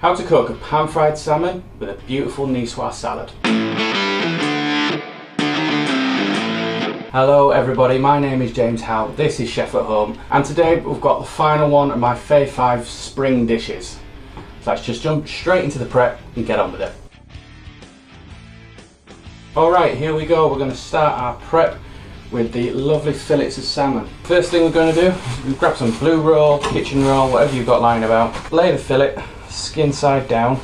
How to cook a pan-fried salmon with a beautiful Nicoise salad. Hello everybody, my name is James Howe, this is Chef at Home, and today we've got the final one of my Fave 5 spring dishes. So let's just jump straight into the prep and get on with it. Alright, here we go. We're going to start our prep with the lovely fillets of salmon. First thing we're going to do is grab some blue roll, kitchen roll, whatever you've got lying about. Lay the fillet skin side down.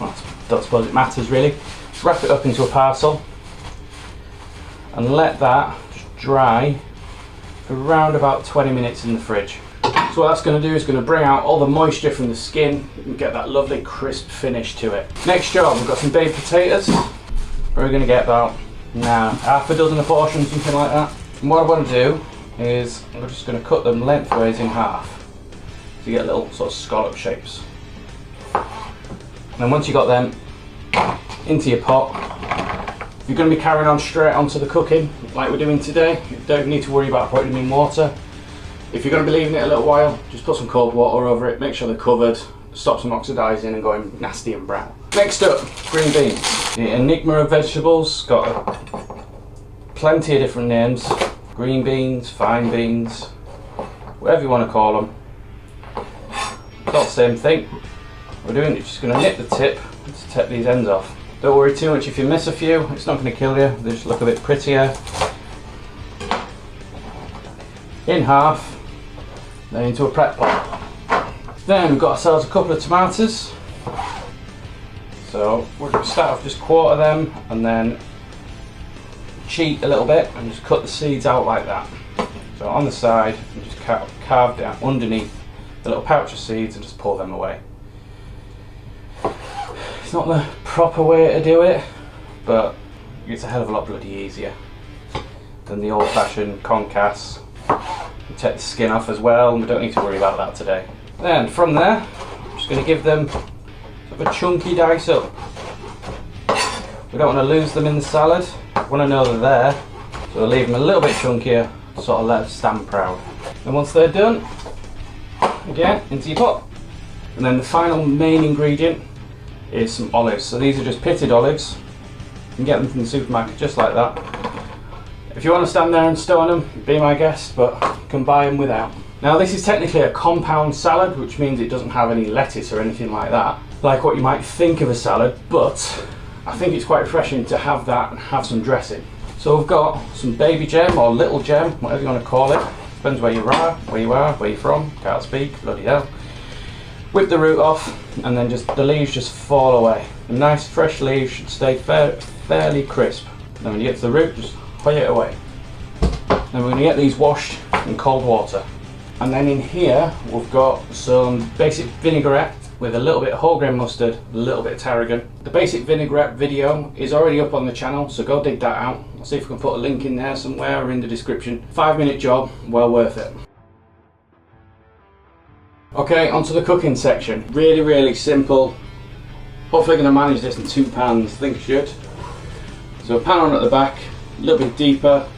Well, I don't suppose it matters really. Wrap it up into a parcel and let that just dry for around about 20 minutes in the fridge. So what that's going to do is going to bring out all the moisture from the skin and get that lovely crisp finish to it. Next job, we've got some baby potatoes. We're going to get about half a dozen of portions, something like that. And what I want to do is I'm just going to cut them lengthways in half so you get little sort of scallop shapes. And then once you've got them into your pot, if you're going to be carrying on straight onto the cooking like we're doing today, you don't need to worry about putting them in water. If you're going to be leaving it a little while, just put some cold water over it, make sure they're covered, stop them oxidising and going nasty and brown. Next up, green beans. The enigma of vegetables, got plenty of different names. Green beans, fine beans, whatever you want to call them. It's all the same thing. We're doing it, just going to nip the tip to take these ends off. Don't worry too much if you miss a few, it's not going to kill you, they just look a bit prettier. In half, then into a prep pot. Then we've got ourselves a couple of tomatoes. So we're going to start off just quarter them and then cheat a little bit and just cut the seeds out like that. So on the side, and just carve down underneath the little pouch of seeds and just pull them away. It's not the proper way to do it, but it's a hell of a lot bloody easier than the old-fashioned concasse. You take the skin off as well, and we don't need to worry about that today. Then from there, I'm just going to give them sort of a chunky dice up. We don't want to lose them in the salad. We want to know they're there, so we'll leave them a little bit chunkier, sort of let them stand proud. And once they're done, again into your pot. And then the final main ingredient is some olives. So these are just pitted olives. You can get them from the supermarket just like that. If you want to stand there and stone them, be my guest, but you can buy them without. Now this is technically a compound salad, which means it doesn't have any lettuce or anything like that, like what you might think of a salad, but I think it's quite refreshing to have that and have some dressing. So we've got some baby gem or little gem, whatever you want to call it. Depends where you are, where you're from, can't speak, bloody hell. Whip the root off and then just the leaves just fall away. The nice fresh leaves should stay fairly crisp. Then when you get to the root, just hoy it away. Then we're going to get these washed in cold water. And then in here we've got some basic vinaigrette with a little bit of whole grain mustard, a little bit of tarragon. The basic vinaigrette video is already up on the channel, so go dig that out. I'll see if we can put a link in there somewhere or in the description. 5-minute job, well worth it. Okay, onto the cooking section. Really simple. Hopefully going to manage this in 2 pans, I think I should. So a pan on at the back, a little bit deeper,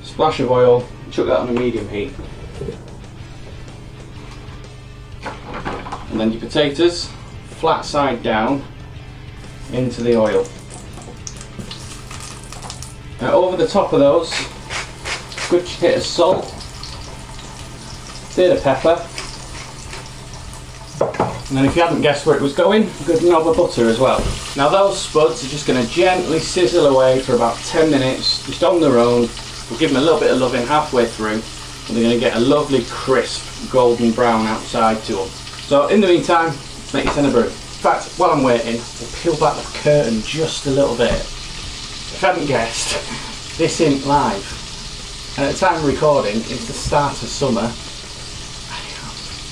splash of oil, chuck that on a medium heat. And then your potatoes, flat side down, into the oil. Now over the top of those, good hit of salt, bit of pepper, and then if you hadn't guessed where it was going, a good knob of butter as well. Now those spuds are just going to gently sizzle away for about 10 minutes, just on their own. We'll give them a little bit of loving halfway through, and they're going to get a lovely crisp golden brown outside to them. So in the meantime, make your brew. In fact, while I'm waiting, we'll peel back the curtain just a little bit. If you hadn't guessed, this isn't live. And at the time of recording, it's the start of summer.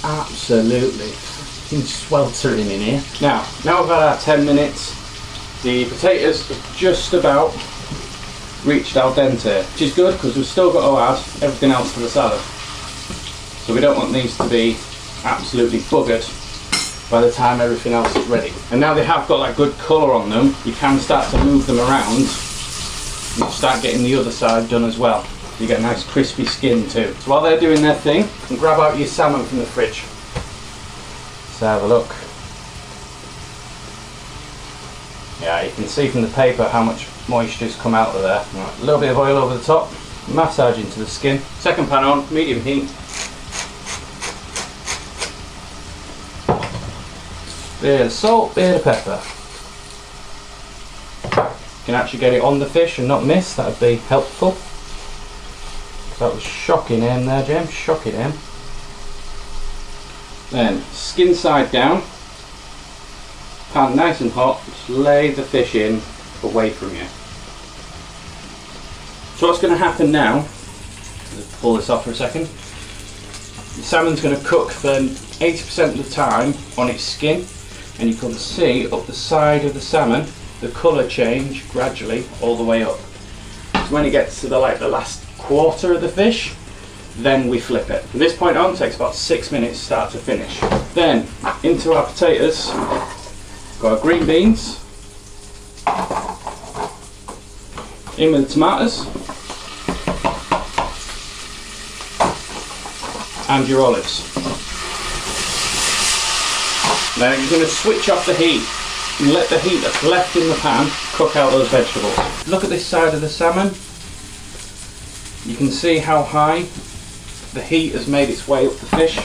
Absolutely sweltering in here. Now we've had our 10 minutes. The potatoes have just about reached al dente, which is good because we've still got to add everything else to the salad. So we don't want these to be absolutely buggered by the time everything else is ready. And now they have got that good colour on them, you can start to move them around and start getting the other side done as well. You get a nice crispy skin too. So while they're doing their thing, you can grab out your salmon from the fridge. have a look. Yeah, you can see from the paper how much moisture's come out of there. Right, a little bit of oil over the top, massage into the skin. Second pan on, medium heat. Bit of salt, bit of pepper. You can actually get it on the fish and not miss, that would be helpful. That was shocking aim there, James, shocking aim. Then, skin side down, pan nice and hot, just lay the fish in away from you. So what's going to happen now, let's pull this off for a second, the salmon's going to cook for 80% of the time on its skin, and you can see up the side of the salmon, the colour change gradually all the way up. So when it gets to the last quarter of the fish, then we flip it. From this point on, it takes about 6 minutes start to finish. Then into our potatoes, got our green beans, in with the tomatoes, and your olives. Now you're going to switch off the heat and let the heat that's left in the pan cook out those vegetables. Look at this side of the salmon. You can see how high the heat has made its way up the fish.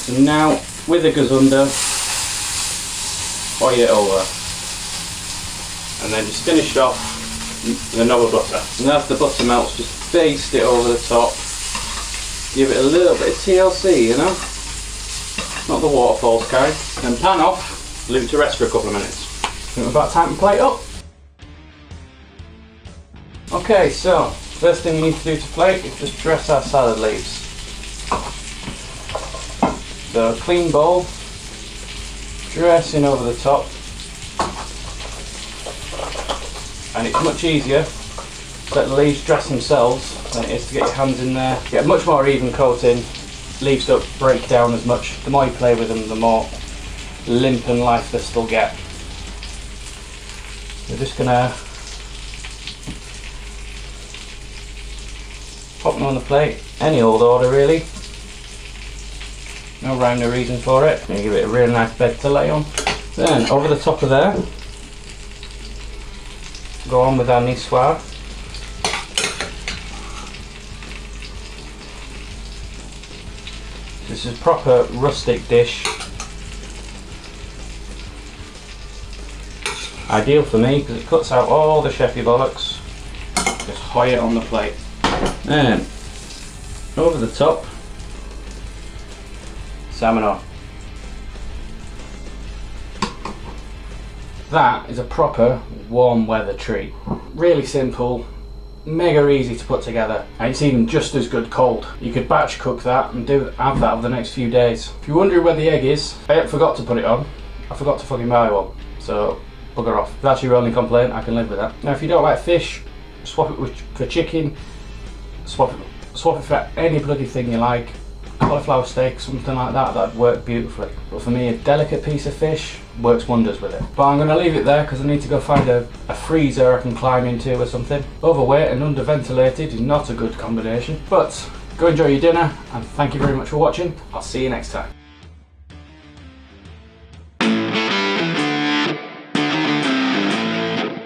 So now with it goes under, oil it over, and then just finish it off with a knob of butter. And as the butter melts, just baste it over the top. Give it a little bit of TLC, you know, not the waterfalls kind. Then pan off, leave it to rest for a couple of minutes. Think about time to plate up. Okay, so first thing we need to do to plate is just dress our salad leaves. So a clean bowl, dressing over the top, and it's much easier to let the leaves dress themselves than it is to get your hands in there. Get a much more even coating, leaves don't break down as much. The more you play with them, the more limp and lifeless they'll get. We're just gonna pop them on the plate, any old order really. No rhyme, no reason for it. Gonna give it a really nice bed to lay on. Then over the top of there, go on with our Nicoise. This is a proper rustic dish. Ideal for me because it cuts out all the chefy bollocks. Just hoy it on the plate. And over the top, salmon on. That is a proper warm weather treat. Really simple, mega easy to put together, and it's even just as good cold. You could batch cook that and have that over the next few days. If you're wondering where the egg is, I forgot to put it on. I forgot to fucking buy one, so bugger off. If that's your only complaint, I can live with that. Now if you don't like fish, swap it for chicken, swap it for any bloody thing you like. Cauliflower steak, something like that, that'd work beautifully. But for me, a delicate piece of fish works wonders with it. But I'm going to leave it there because I need to go find a freezer I can climb into or something. Overweight and underventilated is not a good combination. But go enjoy your dinner, and thank you very much for watching. I'll see you next time.